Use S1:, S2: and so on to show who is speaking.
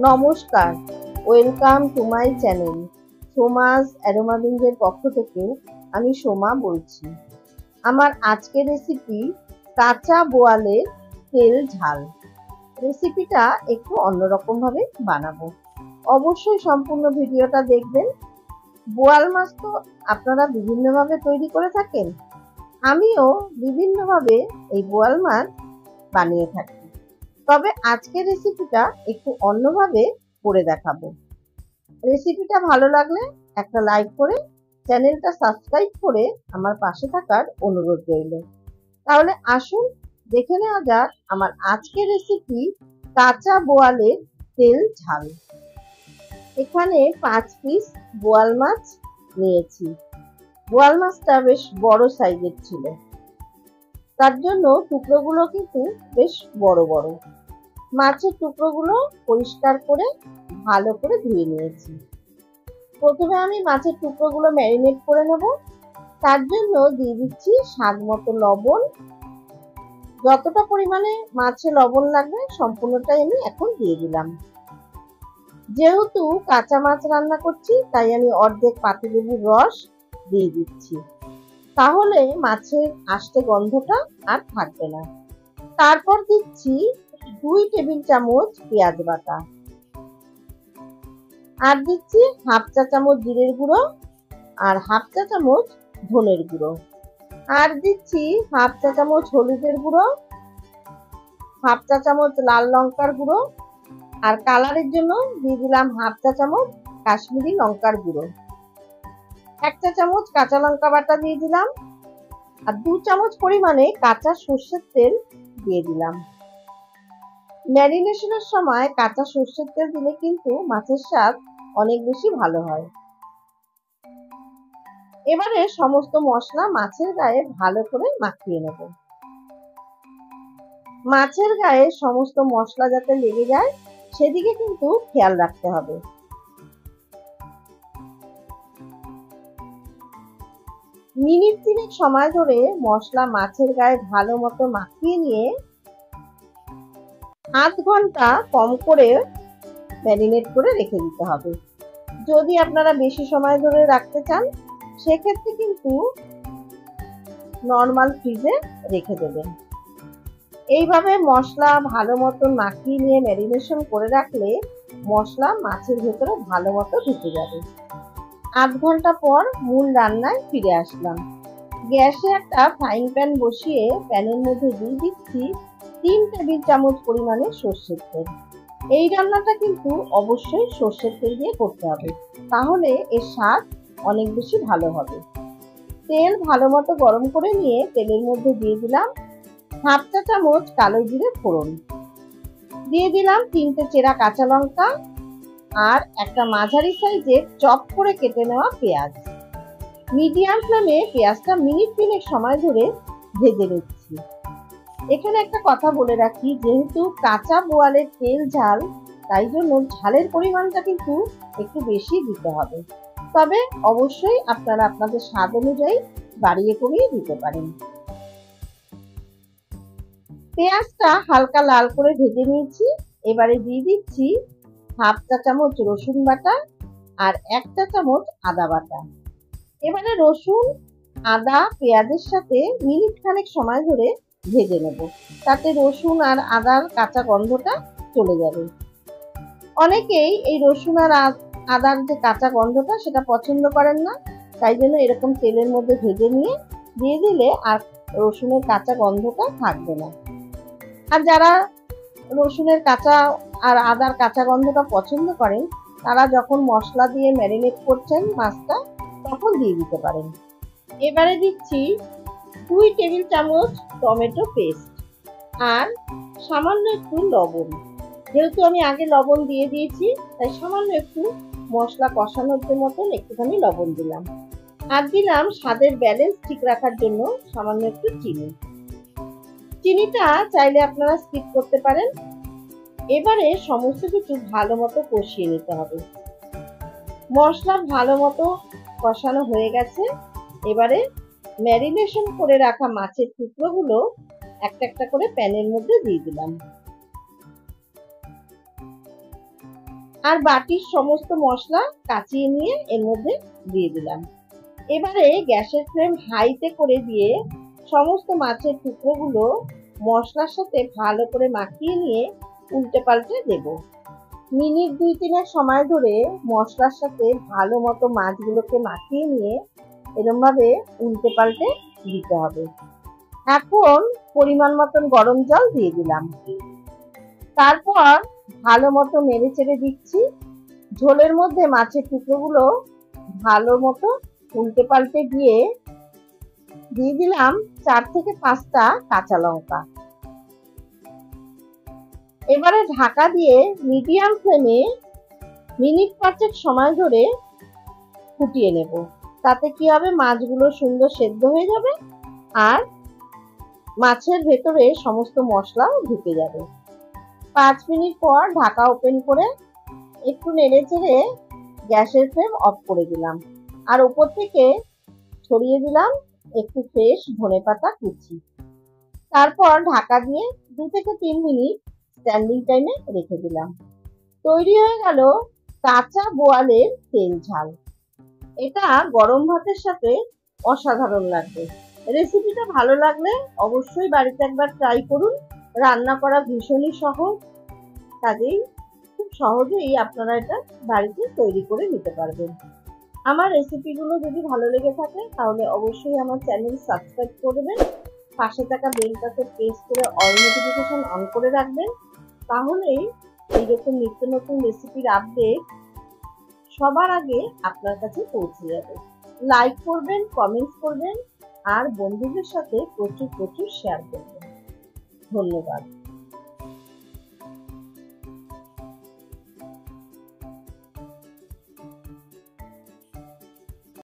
S1: নমস্কার, welcome to my channel. সোমাস অ্যারোমাবিন্দের পক্ষ থেকে আমি সোমা বলছি। আমার আজকের রেসিপি কাঁচা বোয়ালের তেল ঝাল। রেসিপিটা একটু অন্যরকম ভাবে বানাবো, অবশ্যই সম্পূর্ণ ভিডিওটা দেখবেন। বোয়াল মাছ তো আপনারা বিভিন্নভাবে তৈরি করে থাকেন, আমিও বিভিন্নভাবে এই বোয়াল মাছ বানিয়ে থাকি, তবে আজকের রেসিপিটা একটু অন্যভাবে করে দেখাবো। রেসিপিটা ভালো লাগলে একটা লাইক করে চ্যানেলটা সাবস্ক্রাইব করে আমার পাশে থাকার অনুরোধ রইল। তাহলে আসুন দেখে নেওয়া যাক আমার আজকের রেসিপি কাঁচা বোয়ালের তেল ঝাল। এখানে 5 পিস বোয়াল মাছ নিয়েছি। বোয়াল মাছটা বেশ বড় সাইজের ছিল, তার জন্য টুকরোগুলো কিন্তু বেশ বড় বড়। মাছের টুকরোগুলো পরিষ্কার করে ভালো করে ধুয়ে নিয়েছি। প্রথমে আমি মাছের টুকরোগুলো ম্যারিনেট করে নেব। তার জন্য দিয়ে দিচ্ছি স্বাদ মতো লবণ। যতটা পরিমাণে মাছে লবণ লাগবে সম্পূর্ণটাই আমি এখন দিয়ে দিলাম। যেহেতু কাঁচা মাছ রান্না করছি তাই আমি অর্ধেক পাতিলেবুর রস দিয়ে দিচ্ছি, তাহলে মাছের আষ্টে গন্ধটা আর থাকবে না। তারপর দিচ্ছি 2 টেবিল চামচ পেঁয়াজ বাটা, আর দিচ্ছি হাফ চা চামচ জিরের গুঁড়ো আর হাফ চা চামচ ধনের গুঁড়ো, আর দিচ্ছি হাফ চা চামচ হলুদের গুঁড়ো, হাফ চা চামচ লাল লঙ্কার গুঁড়ো, আর কালারের জন্য দিয়ে দিলাম হাফ চা চামচ কাশ্মীরি লঙ্কার গুঁড়ো। 1 চা চামচ কাঁচা লঙ্কা বাটা দিয়ে দিলাম, আর 2 চামচ পরিমাণে কাঁচা সর্ষের তেল দিয়ে দিলাম। ম্যারিনেশনের সময় কাঁচা সর্ষের তেল দিলে কিন্তু মাছের স্বাদ অনেক বেশি ভালো হয়। এবারে সমস্ত মশলা মাছের গায়ে ভালো করে মাখিয়ে নেব। মাছের গায়ে সমস্ত মশলা যাতে লেগে যায় সেদিকে কিন্তু খেয়াল রাখতে হবে। মিনিট 3 সময় ধরে মশলা মাছের গায়ে ভালো মতো মাখিয়ে নিয়ে আধ ঘন্টা কম করে ম্যারিনেট করে রেখে দিতে হবে। যদি আপনারা বেশি সময় ধরে রাখতে চান সেক্ষেত্রে কিন্তু নর্মাল ফ্রিজে রেখে দেবেন। এইভাবে মশলা ভালো মতো মাখিয়ে নিয়ে ম্যারিনেশন করে রাখলে মশলা মাছের ভেতরে ভালো মতো ঢুকে যাবে। আধ ঘন্টা পর মূল রান্নায় ফিরে আসলাম। গ্যাসে একটা ফ্রাইং প্যান বসিয়ে প্যানের মধ্যে দিয়ে দিচ্ছি 3 টেবিল চামচ পরিমাণে সর্ষের তেল। এই রান্নাটা কিন্তু অবশ্যই সর্ষের তেল দিয়ে করতে হবে, তাহলে এর স্বাদ অনেক বেশি ভালো হবে। তেল ভালো মতো গরম করে নিয়ে তেলের মধ্যে দিয়ে দিলাম হাফ চা চামচ কালো জিরে ফোড়ন, দিয়ে দিলাম 3টে চেরা কাঁচা লঙ্কা আর একটা মাঝারি সাইজের চপ করে কেটে নেওয়া পেঁয়াজ। মিডিয়াম ফ্লেমে পেঁয়াজটা মিনিট 3 সময় ধরে ভেজে নিচ্ছি। এখানে একটা কথা বলে রাখি, যেহেতু কাঁচা বোয়ালের তেল ঝাল, তাই জন্য ঝালের পরিমাণটা কিন্তু একটু বেশি দিতে হবে, তবে অবশ্যই আপনারা আপনাদের স্বাদ অনুযায়ী বাড়িয়ে কমিয়ে দিতে পারেন। পেঁয়াজটা হালকা লাল করে ভেজে নিয়েছি। এবারে দিয়ে দিচ্ছি হাফ চা চামচ রসুন বাটা আর 1 চা চামচ আদা বাটা। এবারে রসুন আদা পেঁয়াজের সাথে মিনিট খানেক সময় ধরে ভেজে নেব, তাতে রসুন আর আদার কাঁচা গন্ধটা চলে যাবে। অনেকেই এই রসুন আর আদার যে কাঁচা গন্ধটা সেটা পছন্দ করেন না, তাই জন্য এরকম তেলের মধ্যে ভেজে নিয়ে দিয়ে দিলে আর রসুনের কাঁচা গন্ধটা থাকবে না। আর যারা রসুনের কাঁচা আর আদার কাঁচা গন্ধটা পছন্দ করেন তারা যখন মশলা দিয়ে ম্যারিনেট করছেন মাছটা তখন দিয়ে দিতে পারেন। এবারে দিচ্ছি 2 টেবিল চামচ টমেটো পেস্ট আর সামান্য একটু লবণ। যেহেতু আমি আগে লবণ দিয়ে দিয়েছি তাই সামান্য একটু মশলা কষানোর মতন একটুখানি লবণ দিলাম, আর দিলাম স্বাদের ব্যালেন্স ঠিক রাখার জন্য সামান্য একটু চিনি। চিনিটা চাইলে আপনারা স্কিপ করতে পারেন। এবারে সমস্ত কিছু ভালো মতো কষিয়ে নিতে হবে। মশলা ভালো মতো কষানো হয়ে গেছে। এবারে ম্যারিনেশন করে রাখা মাছের টুকরোগুলো একটা একটা করে প্যানের মধ্যে দিয়ে দিলাম। আর বাটির সমস্ত মশলা কাচিয়ে নিয়ে এর মধ্যে দিয়ে দিলাম। এবারে গ্যাসের ফ্লেম হাইতে করে দিয়ে সমস্ত মাছের টুকরোগুলো মশলার সাথে ভালো করে মাখিয়ে নিয়ে উল্টে পাল্টে দেব। মিনিট 2-3 সময় ধরে মশলার সাথে ভালো মতো মাছগুলোকে মাখিয়ে নিয়ে এরকম ভাবে উল্টে পাল্টে দিতে হবে। এখন পরিমাণ মতন গরম জল দিয়ে দিলাম। তারপর ভালো মতো নেড়ে চেড়ে দিচ্ছি। ঝোলের মধ্যে মাছের টুকরোগুলো ভালো মতো উল্টে পাল্টে দিয়ে দিলাম 4 থেকে 5টা কাঁচা লঙ্কা। এবারে ঢাকা দিয়ে মিডিয়াম ফ্লেমে মিনিট 5 সময় ধরে ফুটিয়ে নেব। তাতে কি হবে, মাছগুলো সুন্দর সেদ্ধ হয়ে যাবে আর মাছের ভেতরে সমস্ত মশলাও ঢুকে যাবে। 5 মিনিট পর ঢাকা ওপেন করে একটু নেড়ে চেড়ে গ্যাসের ফ্লেম অফ করে দিলাম। আর উপর থেকে ছড়িয়ে দিলাম একটু ফ্রেশ ধনেপাতা কুচি। তারপর ঢাকা দিয়ে 2 থেকে 3 মিনিট স্ট্যান্ডিং টাইমে রেখে দিলাম। তৈরি হয়ে গেল কাঁচা বোয়ালের তেল ঝাল। এটা গরম ভাতের সাথে অসাধারণ লাগবে। রেসিপিটা ভালো লাগলে অবশ্যই বাড়িতে একবার ট্রাই করুন। রান্না করা ভীষণই সহজ, কাজেই খুব সহজেই আপনারা এটা বাড়িতে তৈরি করে নিতে পারবেন। আমার রেসিপিগুলো যদি ভালো লেগে থাকে তাহলে অবশ্যই আমার চ্যানেল সাবস্ক্রাইব করবেন, পাশে থাকা বেলটাতে প্রেস করে অল নোটিফিকেশন অন করে রাখবেন। তাহলেই এইরকম নিত্য নতুন রেসিপির আপডেট সবার আগে আপনার কাছে পৌঁছে যাবে। লাইক করবেন, কমেন্টস করবেন আর বন্ধুদের সাথে প্রচুর শেয়ার করবেন। ধন্যবাদ।